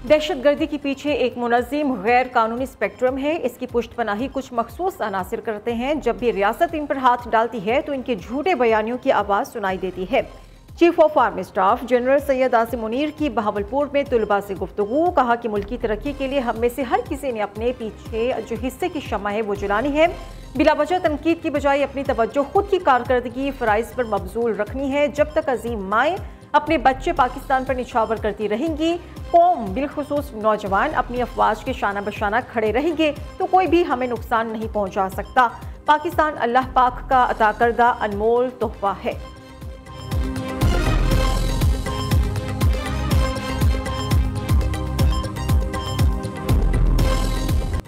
दहशतगर्दी के पीछे एक मुनज़्ज़म गैर कानूनी स्पेक्ट्रम है। इसकी पुष्टपनाही कुछ मखसूस अनासिर करते हैं। जब भी रियासत इन पर हाथ डालती है तो इनके झूठे बयानियों की आवाज़ सुनाई देती है। Chief of army staff general Syed Asim Munir की बहावलपुर में तुलबा से गुफ्तगू, कहा कि मुल्क की तरक्की के लिए हम में से हर किसी ने अपने पीछे जो हिस्से की शम्मा है वो जलानी है। बिला वजह तनकीद की बजाय अपनी तवज्जो खुद की कारकर्दगी फ़राइज़ पर मबजूल रखनी है। जब तक अजीम माएँ अपने बच्चे पाकिस्तान पर निछावर करती रहेंगी, कौम बिलखुसूस नौजवान अपनी अफवाज के शाना बशाना खड़े रहेंगे तो कोई भी हमें नुकसान नहीं पहुंचा सकता। पाकिस्तान अल्लाह पाक का अता करदा अनमोल तोहफा है।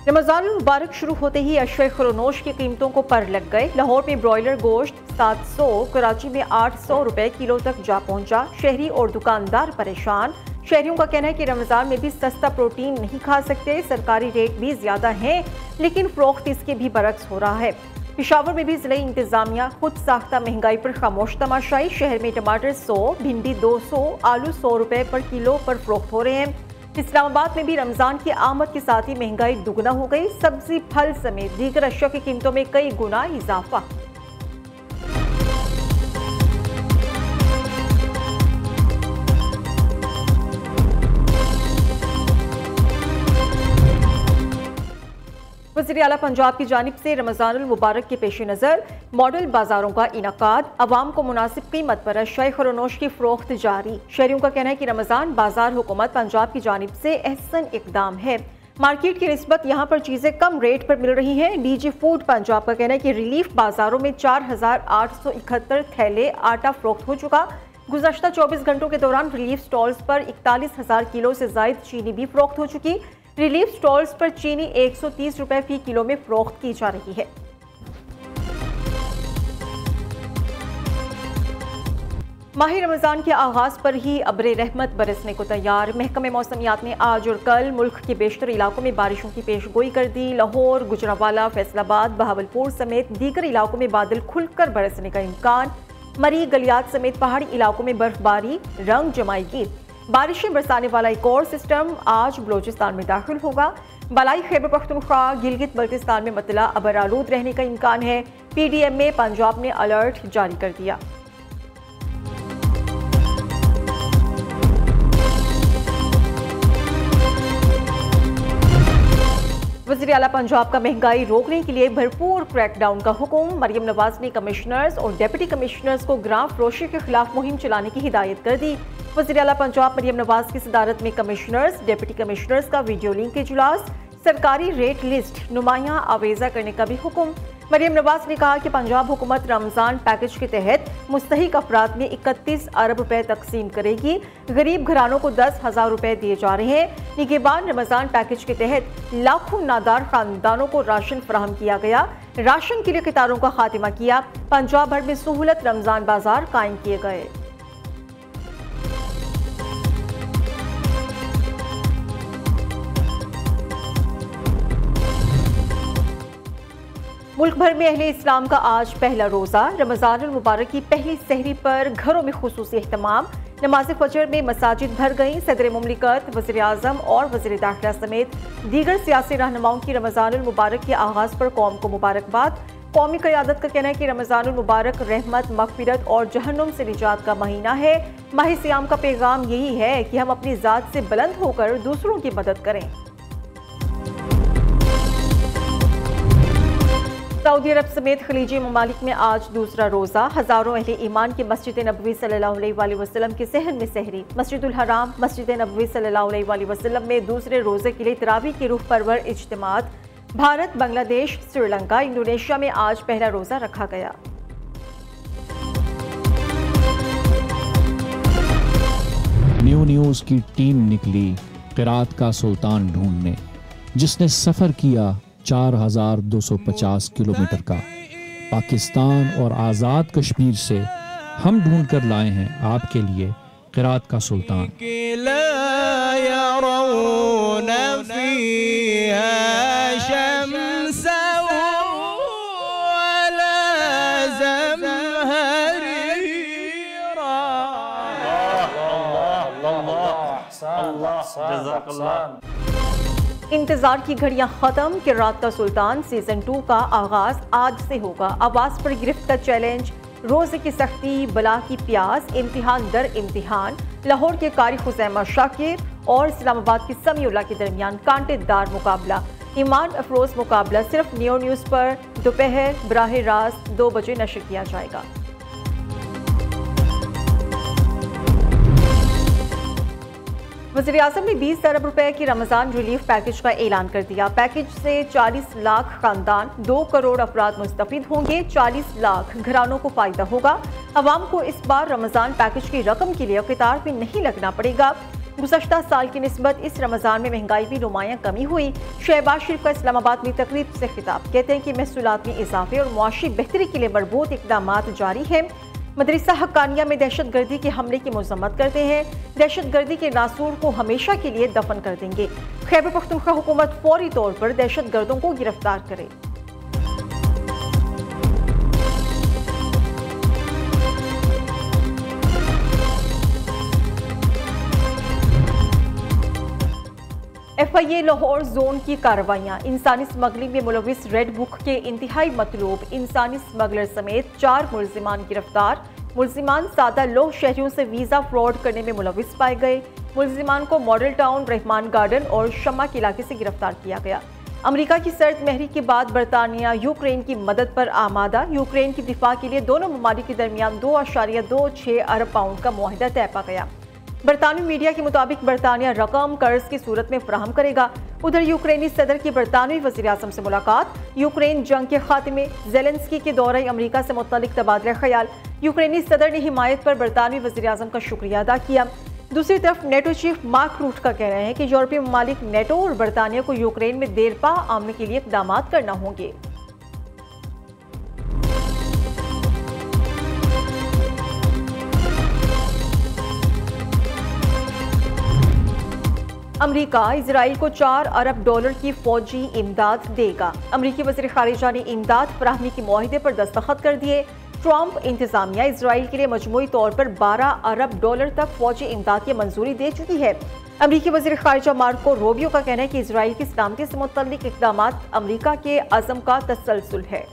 रमज़ान मुबारक शुरू होते ही अशवे खुरनोश की कीमतों को पर लग गए। लाहौर में ब्रॉयलर गोश्त 700, कराची में 800 रुपए किलो तक जा पहुंचा। शहरी और दुकानदार परेशान। शहरियों का कहना है कि रमज़ान में भी सस्ता प्रोटीन नहीं खा सकते। सरकारी रेट भी ज्यादा हैं, लेकिन फरोख्त इसके भी बरक्स हो रहा है। पेशावर में भी जिले इंतजामिया खुद साख्ता महंगाई पर खामोश तमाशाई। शहर में टमाटर 100, भिंडी 200, आलू 100 रुपए पर किलो पर फरोख्त हो रहे हैं। इस्लामाबाद में भी रमजान की आमद के साथ ही महंगाई दुगना हो गई। सब्जी, फल समेत दीगर अशिया की कीमतों में कई गुना इजाफा। वज़ीर आला पंजाब की जानिब से रमज़ानुल मुबारक के पेश नज़र मॉडल बाजारों का इनकाद, अवाम को मुनासिब कीमत पर अशयाए खुरनोश की फरोख्त जारी। शहरियों का कहना है कि रमज़ान बाजार हुकूमत पंजाब की जानिब से एहसन इकदाम है। मार्केट की निस्बत यहाँ पर चीज़ें कम रेट पर मिल रही हैं। डीजी फूड पंजाब का कहना है कि रिलीफ बाजारों में 4871 थैले आटा फरोख्त हो चुका। गुज़श्ता 24 घंटों के दौरान रिलीफ स्टॉल्स पर 41,000 किलो से जायद चीनी भी फरोख्त हो चुकी। रिलीफ स्टॉल्स पर चीनी 130 रुपए फी किलो में फरोख्त की जा रही है। माह रमज़ान के आगाज पर ही अब्रे रहमत बरसने को तैयार। महकमे मौसमियात ने आज और कल मुल्क के बेशतर इलाकों में बारिशों की पेशगोई कर दी। लाहौर, गुजरांवाला, फैसलाबाद, बहावलपुर समेत दीगर इलाकों में बादल खुलकर बरसने का इम्कान। मरी, गलियात समेत पहाड़ी इलाकों में बर्फबारी रंग जमाएगी। बारिशें बरसाने वाला एक और सिस्टम आज बलोचिस्तान में दाखिल होगा। बलाई खैबर पख्तूनख्वा, गिलगित बल्तिस्तान में मतला अबर आलूद रहने का इम्कान है। पीडीएम में पंजाब ने अलर्ट जारी कर दिया। वज़ीर आला पंजाब का महंगाई रोकने के लिए भरपूर क्रैकडाउन का हुक्म। मरियम नवाज ने कमिश्नर्स और डिप्टी कमिश्नर्स को ग्राम फरोशी के खिलाफ मुहिम चलाने की हिदायत कर दी। वज़ीर आला पंजाब मरियम नवाज की सदारत में कमिश्नर्स, डिप्टी कमिश्नर्स का वीडियो लिंक इजलास, सरकारी रेट लिस्ट नुमायां आवेजा करने का भी हुक्म। मरियम नवाज ने कहा कि पंजाब हुकूमत रमज़ान पैकेज के तहत मुस्तहिक अफराद में 31 अरब रुपए तकसीम करेगी। गरीब घरानों को 10,000 रुपए दिए जा रहे हैं। निगहबान रमज़ान पैकेज के तहत लाखों नादार खानदानों को राशन फराहम किया गया। राशन के लिए कतारों का खात्मा किया। पंजाब भर में सहूलत रमज़ान बाजार कायम किए गए। मुल्क भर में अहले इस्लाम का आज पहला रोज़ा। रमज़ानुल मुबारक की पहली सहरी पर घरों में खुसूसी एहतमाम। नमाज फजर में मसाजिद भर गईं। सदर मुमलिकत, वज़ीर आज़म और वज़ीर दाखिला समेत दीगर सियासी रहनुमाओं की रमज़ानुल मुबारक के आगाज़ पर कौम को मुबारकबाद। कौमी क़यादत का कहना है कि रमज़ानुल मुबारक रहमत, मग़फ़िरत और जहन्नुम से निजात का महीना है। माह सियाम का पैगाम यही है कि हम अपनी ज़ात से बुलंद होकर दूसरों की मदद करें। सऊदी अरब समेत खलीजी ममालिक में आज दूसरा रोज़ा। हज़ारों अहले ईमान की मस्जिद नबवी सल्लल्लाहु अलैहि वसल्लम के सहन में सहरी। मस्जिदुल हराम, मस्जिद नबवी सल्लल्लाहु अलैहि वसल्लम में दूसरे रोज़े के लिए तरावी की रूह परवर इज्तिमात। भारत, बांग्लादेश, श्रीलंका, इंडोनेशिया में आज पहला रोज़ा रखा गया। न्यूज़ की टीम निकली क़िरात का सुल्तान ढूंढने, जिसने सफ़र किया 4250 किलोमीटर का। पाकिस्तान और आज़ाद कश्मीर से हम ढूंढ कर लाए हैं आपके लिए क़िरात का सुल्तान। इंतजार की घड़ियां खत्म। किरात का सुल्तान सीजन 2 का आगाज आज से होगा। आवाज पर गिरफ्त का चैलेंज, रोजे की सख्ती, बला की प्यास, इम्तिहान दर इम्तिहान। लाहौर के कारी हुसैमा शाकिर और इस्लामाबाद की समीउल्लाह के दरमियान कांटेदार मुकाबला। ईमान अफरोज मुकाबला सिर्फ नियो न्यूज़ पर दोपहर बराह रास्त 2 बजे नशर किया जाएगा। वज़ीर-ए-आज़म ने 20 अरब रुपए की रमज़ान रिलीफ पैकेज का ऐलान कर दिया। पैकेज से 40 लाख खानदान, 2 करोड़ अफराद मुस्तफिद होंगे। 40 लाख घरानों को फायदा होगा। अवाम को इस बार रमज़ान पैकेज की रकम के लिए कतार में नहीं लगना पड़ेगा। गुज़श्ता साल की निस्बत इस रमज़ान में महंगाई में नुमायां कमी हुई। शहबाज शरीफ का इस्लामाबाद में तकरीब से खिताब, कहते हैं कि महसूलात में इजाफे और मुआशी बेहतरी के लिए मरबूत इक़दामात जारी हैं। मदरसा हक्कानिया में दहशतगर्दी के हमले की मजम्मत करते हैं। दहशतगर्दी के नासूर को हमेशा के लिए दफन कर देंगे। खैबर पख्तूनख्वा हुकूमत फौरी तौर पर दहशतगर्दों को गिरफ्तार करे। FIA लाहौर जोन की कार्रवाइयाँ। इंसानी स्मगलिंग में मुलविस रेड बुक के इंतहाई मतलूब इंसानी स्मगलर समेत 4 मुल्जिमान गिरफ्तार। मुल्जिमान सादा लोह शहरियों से वीज़ा फ्रॉड करने में मुलविस पाए गए। मुल्जिमान को मॉडल टाउन, रहमान गार्डन और शम्मा के इलाके से गिरफ्तार किया गया। अमेरिका की सर्द महरी के बाद बरतानिया यूक्रेन की मदद पर आमादा। यूक्रेन की दिफा के लिए दोनों ममालिक के दरमियान 2.26 अरब पाउंड का मुआहिदा तय पा गया। बरतानवी मीडिया के मुताबिक बरतानिया रकम कर्ज की सूरत में फराहम करेगा। उधर यूक्रेनी सदर की बरतानवी वज़ीर-ए-आज़म से मुलाकात। यूक्रेन जंग के खात्मे, ज़ेलेंस्की के दौरे अमेरिका से मुतल्लिक तबादला ख्याल। यूक्रेनी सदर ने हिमायत पर बरतानवी वज़ीर-ए-आज़म का शुक्रिया अदा किया। दूसरी तरफ नेटो चीफ मार्क रूट का कहना है कि यूरोपीय ममालिक नेटो और बरतानिया को यूक्रेन में देरपा आमने के लिए इक़दाम करना होंगे। अमेरिका इजराइल को 4 अरब डॉलर की फौजी इमदाद देगा। अमेरिकी वज़ीर ख़ारिजा ने इमदाद फराहमी के मुआहिदे पर दस्तखत कर दिए। ट्रंप इंतजामिया इजराइल के लिए मजमूई तौर पर 12 अरब डॉलर तक फौजी इमदाद की मंजूरी दे चुकी है। अमेरिकी वज़ीर ख़ारिजा मार्को रूबियो का कहना है कि इजराइल की सलामती से मुतल्लिक इक़दामात अमेरिका के अज़म का तसलसल है।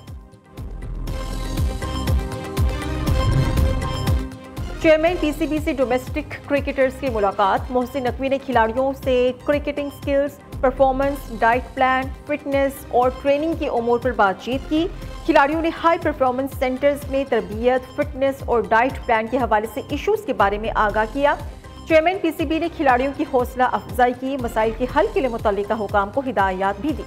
चेयरमैन PCB से डोमेस्टिक क्रिकेटर्स की मुलाकात। मोहसिन नकवी ने खिलाड़ियों से cricketing skills, performance, diet plan, fitness और ट्रेनिंग के उमूर पर बातचीत की। खिलाड़ियों ने हाई परफॉर्मेंस सेंटर्स में तरबियत, फिटनेस और डाइट प्लान के हवाले से इश्यूज के बारे में आगाह किया। चेयरमैन PCB ने खिलाड़ियों की हौसला अफजाई की, मसाइल के हल के लिए मुतल्लिका हुकाम को हिदायत भी दी।